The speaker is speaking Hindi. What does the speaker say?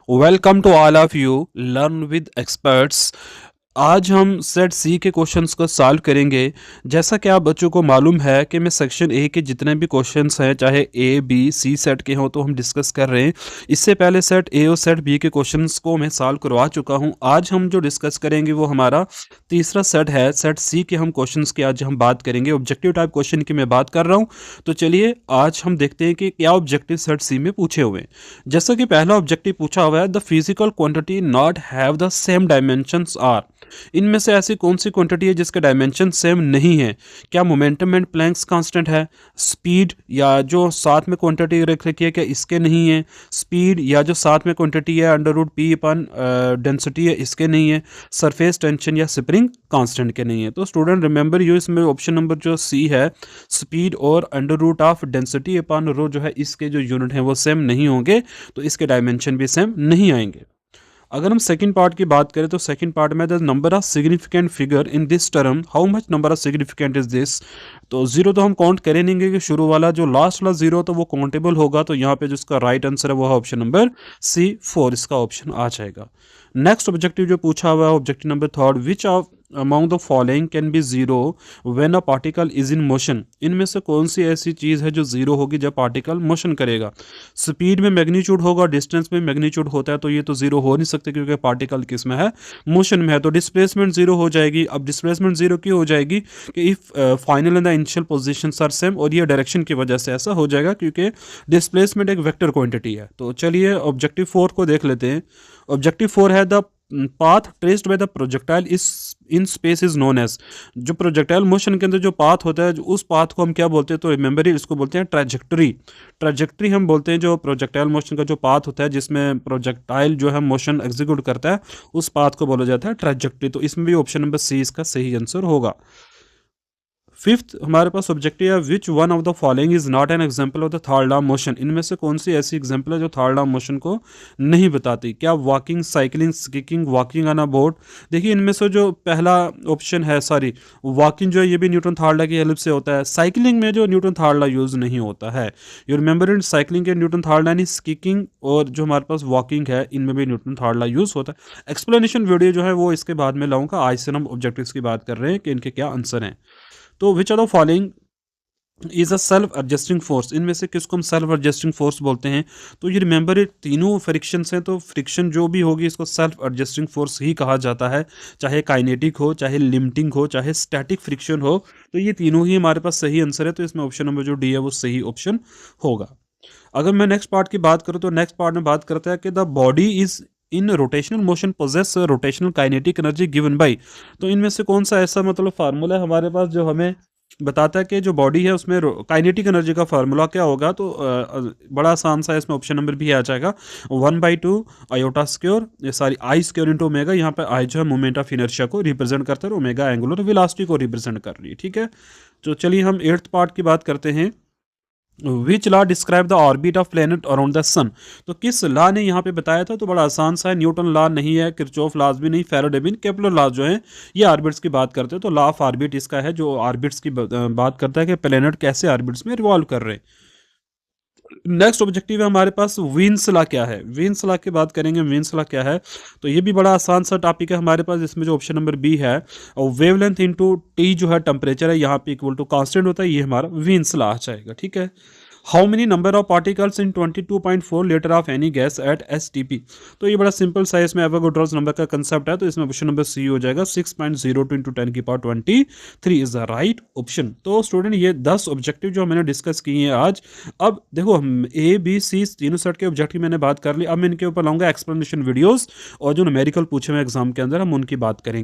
Welcome to all of you learn with experts. आज हम सेट सी के क्वेश्चंस को सॉल्व करेंगे। जैसा कि आप बच्चों को मालूम है कि मैं सेक्शन ए के जितने भी क्वेश्चंस हैं, चाहे ए बी सी सेट के हों, तो हम डिस्कस कर रहे हैं। इससे पहले सेट ए और सेट बी के क्वेश्चंस को मैं सॉल्व करवा चुका हूं। आज हम जो डिस्कस करेंगे वो हमारा तीसरा सेट है, सेट सी के हम क्वेश्चंस की आज हम बात करेंगे। ऑब्जेक्टिव टाइप क्वेश्चन की मैं बात कर रहा हूँ। तो चलिए आज हम देखते हैं कि क्या ऑब्जेक्टिव सेट सी में पूछे हुए हैं। जैसा कि पहला ऑब्जेक्टिव पूछा हुआ है, the physical quantity not have the same dimensions are. इनमें से ऐसी कौन सी क्वांटिटी है जिसके डायमेंशन सेम नहीं है? क्या मोमेंटम एंड प्लैंक्स कांस्टेंट है? स्पीड या जो साथ में क्वांटिटी रख रखी है, क्या इसके नहीं है? स्पीड या जो साथ में क्वांटिटी है अंडर रूट पी अपन डेंसिटी है, इसके नहीं है? सरफेस टेंशन या स्प्रिंग कांस्टेंट के नहीं है? तो स्टूडेंट रिमेंबर यू, इसमें ऑप्शन नंबर जो सी है, स्पीड और अंडर रूट ऑफ डेंसिटी अपन रो जो है, इसके जो यूनिट हैं वो सेम नहीं होंगे, तो इसके डायमेंशन भी सेम नहीं आएंगे। अगर हम सेकंड पार्ट की बात करें तो सेकंड पार्ट में the number of significant figure in this term, how much number of significant is this. तो जीरो तो हम काउंट करेंगे कि शुरू वाला जो लास्ट वाला जीरो तो वो काउंटेबल होगा, तो यहाँ पे जिसका राइट आंसर है वो है ऑप्शन नंबर सी 4, इसका ऑप्शन आ जाएगा। नेक्स्ट ऑब्जेक्टिव जो पूछा हुआ है, objective number third, which of among the following can be zero when a particle is in motion. इनमें से कौन सी ऐसी चीज है जो जीरो होगी जब पार्टिकल मोशन करेगा? स्पीड में मैग्नीट्यूड होगा, डिस्टेंस में मैग्नीट्यूड होता है, तो ये तो जीरो हो नहीं सकते क्योंकि पार्टिकल किस में है, मोशन में है। तो डिस्प्लेसमेंट जीरो हो जाएगी। अब डिस्प्लेसमेंट जीरो क्यों हो जाएगी? कि if final and the initial positions are same, और ये डायरेक्शन की वजह से ऐसा हो जाएगा क्योंकि डिस्प्लेसमेंट एक वेक्टर क्वांटिटी है। तो चलिए ऑब्जेक्टिव 4 को देख लेते हैं। ऑब्जेक्टिव 4 है the path traced by the projectile is in space is known as. जो प्रोजेक्टाइल मोशन के अंदर जो पाथ होता है, उस पाथ को हम क्या बोलते हैं? तो रिमेंबर इसको बोलते हैं ट्रैजेक्टरी। ट्रैजेक्टरी हम बोलते हैं जो प्रोजेक्टाइल मोशन का जो पाथ होता है, जिसमें प्रोजेक्टाइल जो है मोशन एग्जीक्यूट करता है, उस पाथ को बोला जाता है ट्रैजेक्टरी। तो इसमें भी ऑप्शन नंबर सी इसका सही आंसर होगा। फिफ्थ हमारे पास ऑब्जेक्टिव है, which one of the following is not an example of the third law motion. इनमें से कौन सी ऐसी एग्जांपल है जो थर्ड लॉ मोशन को नहीं बताती? क्या walking, cycling, skiing, walking on a board. देखिए इनमें से जो पहला ऑप्शन है, सॉरी, वॉकिंग जो है ये भी न्यूटन थर्ड लॉ की हेल्प से होता है। साइकिलिंग में जो न्यूटन थर्ड लॉ यूज नहीं होता है, यू रिमेंबर इन साइकिलिंग के न्यूटन थर्ड लॉ नहीं, स्कीकिंग और जो हमारे पास वॉकिंग है, इनमें भी न्यूटन थर्ड लॉ यूज होता है। एक्सप्लेनेशन वीडियो जो है वो इसके बाद में लाऊंगा। आज से हम ऑब्जेक्टिव्स की बात कर रहे हैं कि इनके क्या आंसर हैं। तो which are the following is a self adjusting force. इनमें से किसको हम सेल्फ एडजस्टिंग फोर्स बोलते हैं? तो ये रिमेंबर ये तीनों फ्रिक्शंस हैं, तो फ्रिक्शन जो भी होगी इसको सेल्फ एडजस्टिंग फोर्स ही कहा जाता है। चाहे काइनेटिक हो, चाहे लिमिटिंग हो, चाहे स्टैटिक फ्रिक्शन हो, तो ये तीनों ही हमारे पास सही आंसर है। तो इसमें ऑप्शन नंबर जो डी है वो सही ऑप्शन होगा। अगर मैं नेक्स्ट पार्ट की बात करूँ तो नेक्स्ट पार्ट में बात करता है कि the body is in rotational motion posses rotational kinetic energy given by. तो इनमें से कौन सा ऐसा मतलब फार्मूला है हमारे पास जो हमें बताता है कि जो बॉडी है उसमें काइनेटिक एनर्जी का फार्मूला क्या होगा? तो बड़ा आसान सा है, इसमें ऑप्शन नंबर भी आ जाएगा, 1/2 iota square, sorry I square into omega. यहाँ पे आई जो है मोमेंट ऑफ इनर्शिया को रिप्रेजेंट करता है, ओमेगा एंगुलर वेलोसिटी को रिप्रेजेंट कर रही है। ठीक है, तो चलिए हम एट्थ पार्ट की बात करते हैं। Which law describe the orbit of planet around the sun. तो किस लॉ ने यहाँ पे बताया था? तो बड़ा आसान सा है, न्यूटन लॉ नहीं है, किरचॉफ लॉज भी नहीं, फैराडे भी नहीं, केपलर लॉ जो है ये ऑर्बिट्स की बात करते हैं। तो लॉ ऑफ ऑर्बिट इसका है जो ऑर्बिट्स की बात करता है कि प्लेनेट कैसे ऑर्बिट्स में रिवॉल्व कर रहे हैं। नेक्स्ट ऑब्जेक्टिव है हमारे पास, वीन्स लॉ क्या है? वीन्स लॉ की बात करेंगे, वीन्स लॉ क्या है? तो ये भी बड़ा आसान सा टॉपिक है हमारे पास। इसमें जो ऑप्शन नंबर बी है, और वेवलेंथ इनटू टी जो है टेम्परेचर है, यहाँ पे इक्वल टू कांस्टेंट होता है, ये हमारा वीन्स लॉ आ जाएगा। ठीक है, how many number of particles in 22.4 litre of any gas at STP. तो ये बड़ा सिंपल सा है, इसमें एवोगाड्रोस नंबर का कंसेप्ट है, तो इसमें ऑप्शन नंबर सी हो जाएगा, 6.02 इंटू 10 की power 23 is the right option. तो स्टूडेंट ये 10 ऑब्जेक्टिव जो मैंने डिस्कस किए हैं आज। अब देखो हम ए बी सी तीनों सेट के ऑब्जेक्टिव मैंने बात कर ली। अब मैं इनके ऊपर लाऊंगा एक्सप्लेनेशन वीडियोस, और जो न्यूमेरिकल पूछे हुए एग्जाम के अंदर हम उनकी बात करेंगे।